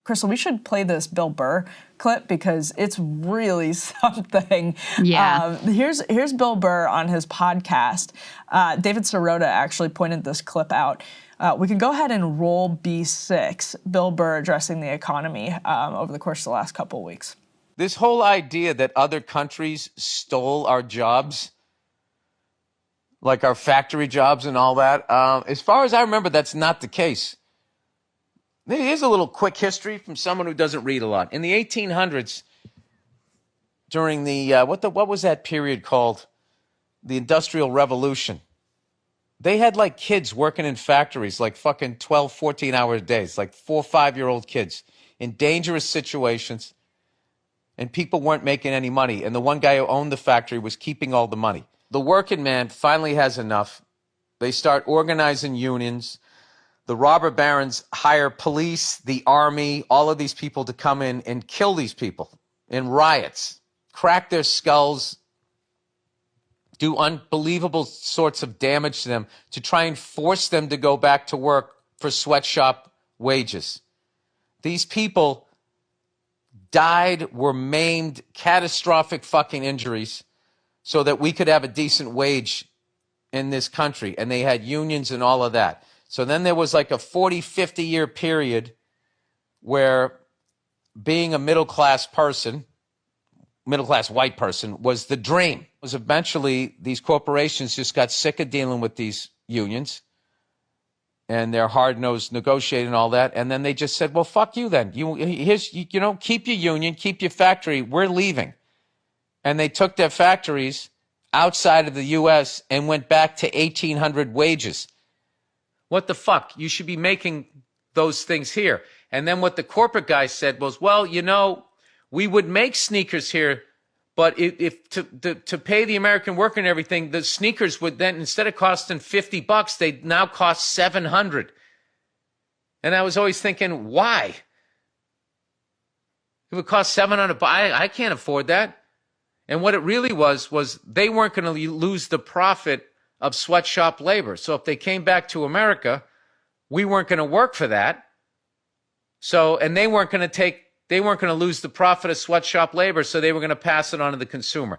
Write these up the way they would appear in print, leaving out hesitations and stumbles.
Krystal, we should play this Bill Burr clip because it's really something. Yeah. Here's Bill Burr on his podcast. David Sirota actually pointed this clip out. We can go ahead and roll B6, Bill Burr addressing the economy over the course of the last couple of weeks. This whole idea that other countries stole our jobs, like our factory jobs and all that, as far as I remember, that's not the case. Here's a little quick history from someone who doesn't read a lot. In the 1800s, during the, what was that period called? The Industrial Revolution. They had like kids working in factories, like fucking 12, 14-hour days, like 4 or 5-year-old kids in dangerous situations. And people weren't making any money. And the one guy who owned the factory was keeping all the money. The working man finally has enough. They start organizing unions. The robber barons hire police, the army, all of these people to come in and kill these people in riots, crack their skulls, do unbelievable sorts of damage to them to try and force them to go back to work for sweatshop wages. These people died, were maimed, catastrophic fucking injuries so that we could have a decent wage in this country. And they had unions and all of that. So then there was like a 40, 50-year period where being a middle-class person, middle-class white person, was the dream. It was eventually these corporations just got sick of dealing with these unions and their hard-nosed negotiating and all that. And then they just said, well, fuck you then. Keep your union, keep your factory. We're leaving. And they took their factories outside of the U.S. and went back to 1800 wages. What the fuck? You should be making those things here. And then what the corporate guy said was, well, we would make sneakers here, but if to pay the American worker and everything, the sneakers would then, instead of costing $50, they'd now cost $700. And I was always thinking, why? It would cost $700. I can't afford that. And what it really was they weren't going to lose the profit of sweatshop labor. So if they came back to America, we weren't going to work for that. And they weren't going to lose the profit of sweatshop labor, so they were going to pass it on to the consumer.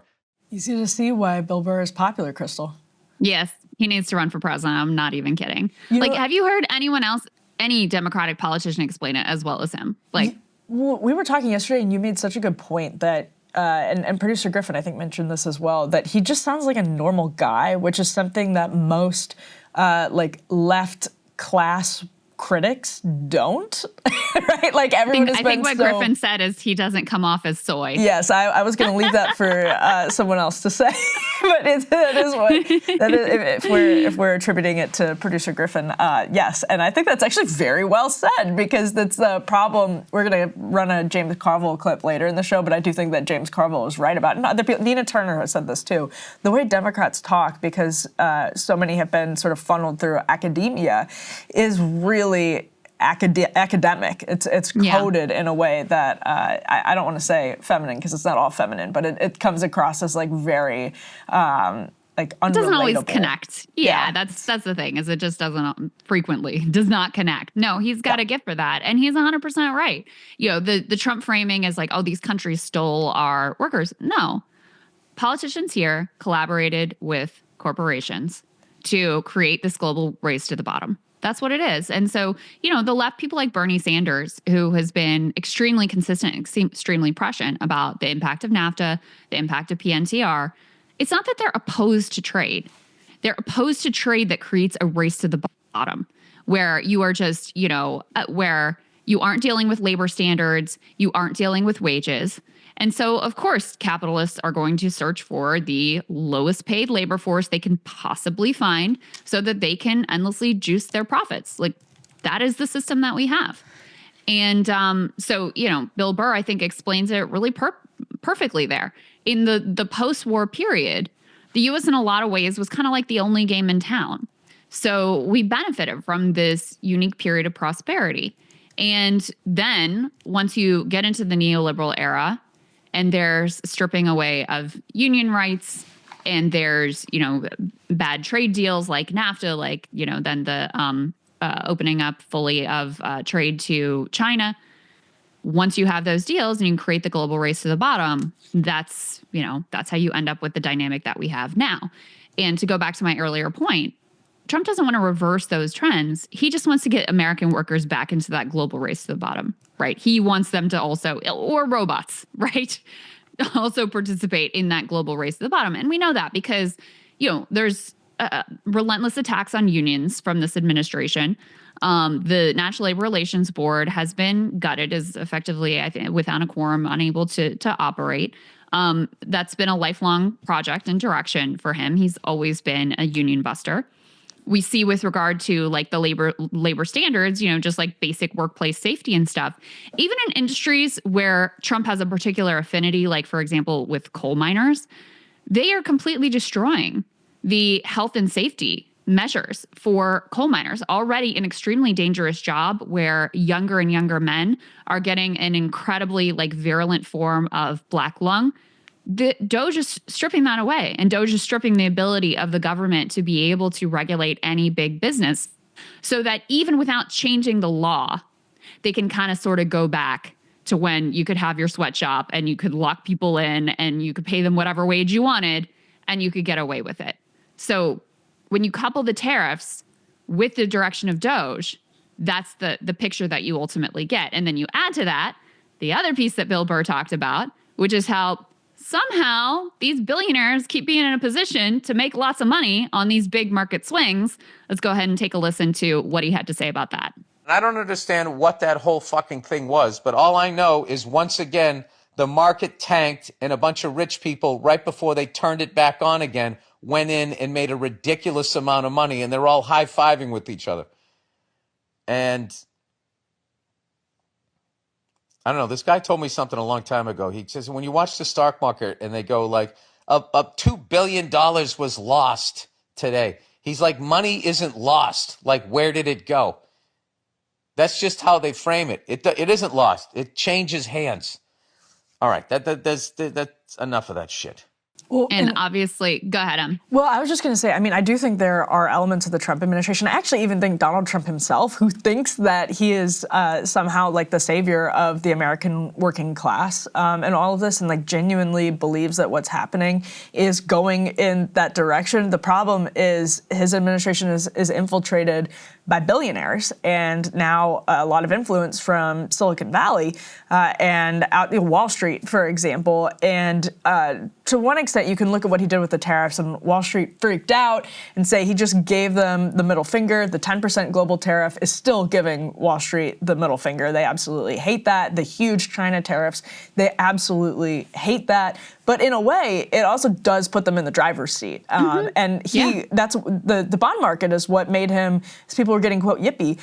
Easy to see why Bill Burr is popular, Krystal. Yes, he needs to run for president. I'm not even kidding. Have you heard anyone else, any Democratic politician explain it as well as him? We were talking yesterday, and you made such a good point that and producer Griffin, I think, mentioned this as well, that he just sounds like a normal guy, which is something that most left class critics don't, right? Like everyone has been I think what Griffin said is he doesn't come off as soy. Yes, I was going to leave that for someone else to say, but if we're attributing it to producer Griffin, yes, and I think that's actually very well said because that's the problem. We're going to run a James Carville clip later in the show, but I do think that James Carville is right about it. And other people, Nina Turner has said this too. The way Democrats talk, because so many have been sort of funneled through academia, is really academic. It's coded in a way that I don't want to say feminine because it's not all feminine, but it comes across as like very unrelatable. It doesn't always connect. Yeah, that's the thing, is it just does not connect. No, he's got a gift for that, and he's 100% right. The Trump framing is like, oh, these countries stole our workers. No, politicians here collaborated with corporations to create this global race to the bottom. That's what it is. And so, the left, people like Bernie Sanders, who has been extremely consistent, extremely prescient about the impact of NAFTA, the impact of PNTR, it's not that they're opposed to trade. They're opposed to trade that creates a race to the bottom, where you are just, where you aren't dealing with labor standards, you aren't dealing with wages. And so, of course, capitalists are going to search for the lowest paid labor force they can possibly find so that they can endlessly juice their profits. Like, that is the system that we have. And so, Bill Burr, I think, explains it really perfectly there. In the post-war period, the U.S. in a lot of ways was kind of like the only game in town. So we benefited from this unique period of prosperity. And then once you get into the neoliberal era, and there's stripping away of union rights, and there's, bad trade deals like NAFTA, then the opening up fully of trade to China. once you have those deals and you can create the global race to the bottom, that's how you end up with the dynamic that we have now. And to go back to my earlier point, Trump doesn't want to reverse those trends. He just wants to get American workers back into that global race to the bottom, right? He wants them to also, or robots, right? Also participate in that global race to the bottom. And we know that because, there's relentless attacks on unions from this administration. The National Labor Relations Board has been gutted, is effectively, I think, without a quorum, unable to operate. That's been a lifelong project and direction for him. He's always been a union buster. We see with regard to like the labor standards, just like basic workplace safety and stuff, even in industries where Trump has a particular affinity, like, for example, with coal miners, they are completely destroying the health and safety measures for coal miners. Already an extremely dangerous job where younger and younger men are getting an incredibly virulent form of black lung. The DOJ is stripping that away, and DOJ is stripping the ability of the government to be able to regulate any big business, so that even without changing the law, they can kind of sort of go back to when you could have your sweatshop and you could lock people in and you could pay them whatever wage you wanted and you could get away with it. So when you couple the tariffs with the direction of DOJ, that's the picture that you ultimately get. And then you add to that the other piece that Bill Burr talked about, which is how somehow these billionaires keep being in a position to make lots of money on these big market swings. Let's go ahead and take a listen to what he had to say about that. I don't understand what that whole fucking thing was, but all I know is once again, the market tanked and a bunch of rich people, right before they turned it back on again, went in and made a ridiculous amount of money, and they're all high-fiving with each other. And I don't know, this guy told me something a long time ago. He says, when you watch the stock market and they go like, up $2 billion was lost today. He's like, money isn't lost. Like, where did it go? That's just how they frame it. It isn't lost. It changes hands. All right, that's enough of that shit. Well, and obviously, go ahead, Well, I was just going to say, I do think there are elements of the Trump administration. I actually even think Donald Trump himself, who thinks that he is somehow like the savior of the American working class and all of this, and like genuinely believes that what's happening is going in that direction. The problem is his administration is infiltrated by billionaires and now a lot of influence from Silicon Valley and out Wall Street, for example. And to one extent, you can look at what he did with the tariffs, and Wall Street freaked out and say he just gave them the middle finger. The 10% global tariff is still giving Wall Street the middle finger. They absolutely hate that. The huge China tariffs, they absolutely hate that. But in a way, it also does put them in the driver's seat. And that's the bond market is what made him, as people were getting, quote, yippee,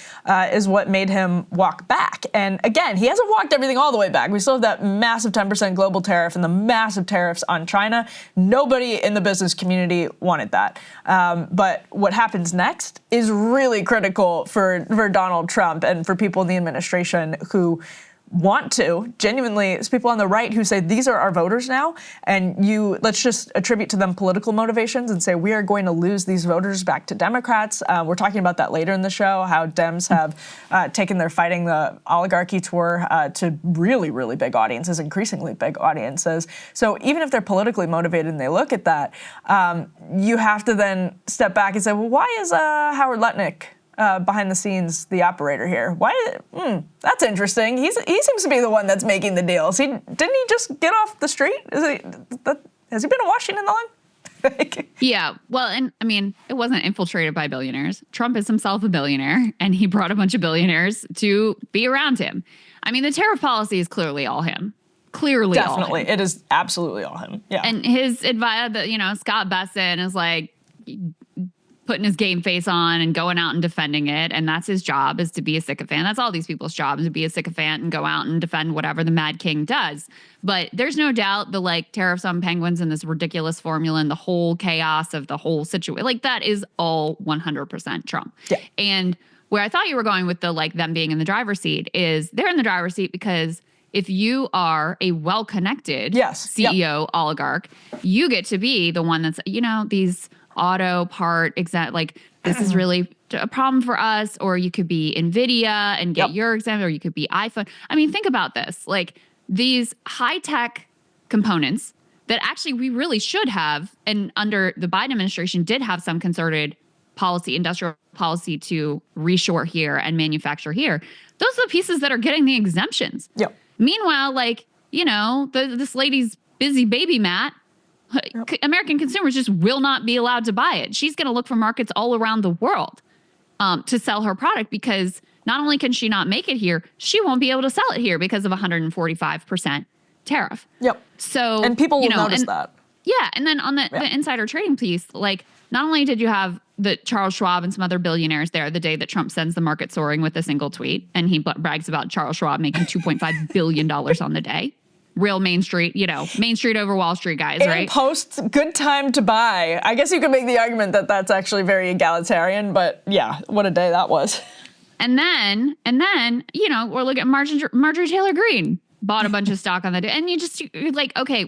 is what made him walk back. And again, he hasn't walked everything all the way back. We still have that massive 10% global tariff and the massive tariffs on China. Nobody in the business community wanted that. But what happens next is really critical for Donald Trump and for people in the administration who want to genuinely, it's people on the right who say these are our voters now, and let's just attribute to them political motivations and say we are going to lose these voters back to Democrats. We're talking about that later in the show, how Dems have taken their fighting the oligarchy tour to really, really big audiences, increasingly big audiences. So even if they're politically motivated and they look at that, you have to then step back and say, well, why is Howard Lutnick behind the scenes the operator here? Why? That's interesting. He seems to be the one that's making the deals. Didn't he just get off the street? Has he been in Washington long? Yeah. Well, and it wasn't infiltrated by billionaires. Trump is himself a billionaire, and he brought a bunch of billionaires to be around him. The tariff policy is clearly all him. Definitely, all him. It is absolutely all him. Yeah. And his advice, Scott Besson is like putting his game face on and going out and defending it. And that's his job, is to be a sycophant. That's all these people's job, is to be a sycophant and go out and defend whatever the Mad King does. But there's no doubt the tariffs on penguins and this ridiculous formula and the whole chaos of the whole situation, that is all 100% Trump. Yeah. And where I thought you were going with them being in the driver's seat is they're in the driver's seat because if you are a well-connected CEO oligarch, you get to be the one that's, these auto part this is really a problem for us, or you could be NVIDIA and get your example, or you could be iPhone. I mean, think about this. Like these high-tech components that actually we really should have, and under the Biden administration did have some concerted policy, industrial policy to reshore here and manufacture here. Those are the pieces that are getting the exemptions. Yep. Meanwhile, like, you know, this lady's busy baby mat, American consumers just will not be allowed to buy it. She's going to look for markets all around the world to sell her product, because not only can she not make it here, she won't be able to sell it here because of 145% tariff. Yep. So, and people will notice that. Yeah. And then on the insider trading piece, like not only did you have the Charles Schwab and some other billionaires there the day that Trump sends the market soaring with a single tweet, and he brags about Charles Schwab making $2.5 billion on the day. Real Main Street, you know, Main Street over Wall Street guys, and right? Posts, good time to buy. I guess you could make the argument that that's actually very egalitarian, but yeah, what a day that was. And then, you know, we're looking at Marjorie Taylor Greene bought a bunch of stock on the day. And you're like, okay,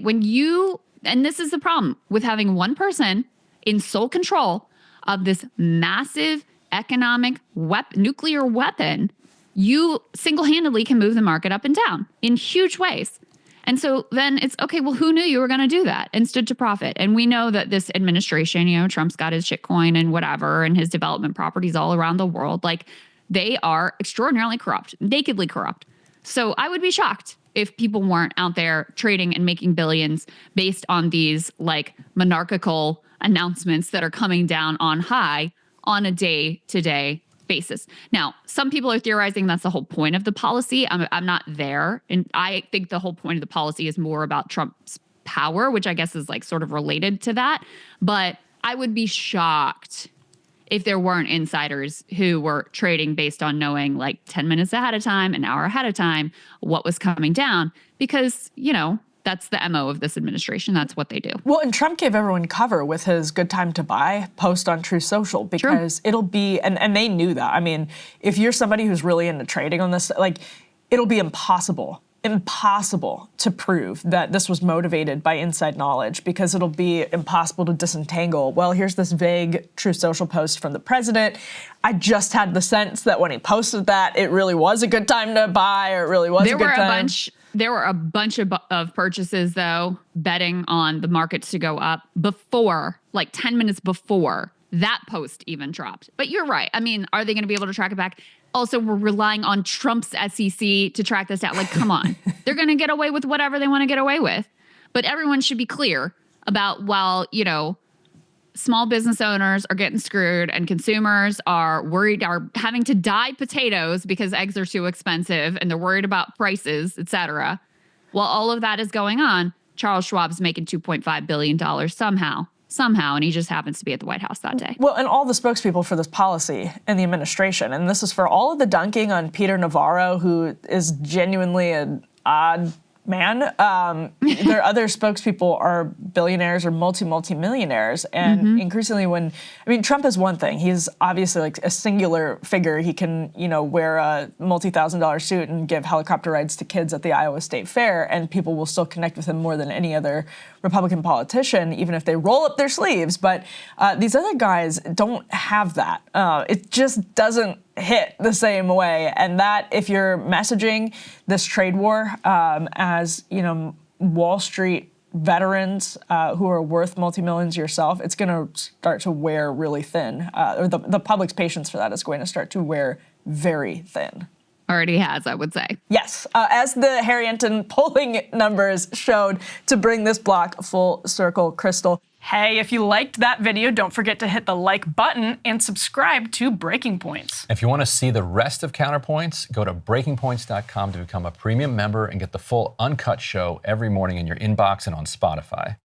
and this is the problem with having one person in sole control of this massive economic nuclear weapon, you single-handedly can move the market up and down in huge ways. And so then it's, okay, well, who knew you were going to do that and stood to profit? And we know that this administration, you know, Trump's got his shitcoin and whatever, and his development properties all around the world. Like, they are extraordinarily corrupt, nakedly corrupt. So I would be shocked if people weren't out there trading and making billions based on these like monarchical announcements that are coming down on high on a day-to-day basis. Now, some people are theorizing that's the whole point of the policy. I'm not there. And I think the whole point of the policy is more about Trump's power, which I guess is like sort of related to that. But I would be shocked if there weren't insiders who were trading based on knowing like 10 minutes ahead of time, an hour ahead of time, what was coming down, because, you know, that's the MO of this administration. That's what they do. Well, and Trump gave everyone cover with his good time to buy post on Truth Social, because it'll be, and they knew that. I mean, if you're somebody who's really into trading on this, like, it'll be impossible to prove that this was motivated by inside knowledge, because it'll be impossible to disentangle. Well, here's this vague Truth Social post from the president. I just had the sense that when he posted that, it really was a good time to buy, or it really was a good time. There were a bunch of purchases, though, betting on the markets to go up before, like 10 minutes before that post even dropped. But you're right. I mean, are they going to be able to track it back? Also, we're relying on Trump's SEC to track this out. Like, come on. They're going to get away with whatever they want to get away with. But everyone should be clear about, while, you know, small business owners are getting screwed and consumers are having to dye potatoes because eggs are too expensive and they're worried about prices, et cetera. While all of that is going on, Charles Schwab's making $2.5 billion somehow, and he just happens to be at the White House that day. Well, and all the spokespeople for this policy in the administration, and this is for all of the dunking on Peter Navarro, who is genuinely an odd man. Their other spokespeople are billionaires or multi-millionaires. And increasingly Trump is one thing. He's obviously like a singular figure. He can, you know, wear a multi-$1,000 suit and give helicopter rides to kids at the Iowa State Fair, and people will still connect with him more than any other Republican politician, even if they roll up their sleeves. But these other guys don't have that. It just doesn't hit the same way. And that, if you're messaging this trade war as, you know, Wall Street veterans who are worth multi-millions yourself, it's going to start to wear really thin. Or the public's patience for that is going to start to wear very thin. Already has, I would say. Yes, as the Harrington polling numbers showed, to bring this block full circle, Krystal. Hey, if you liked that video, don't forget to hit the like button and subscribe to Breaking Points. If you want to see the rest of Counterpoints, go to breakingpoints.com to become a premium member and get the full uncut show every morning in your inbox and on Spotify.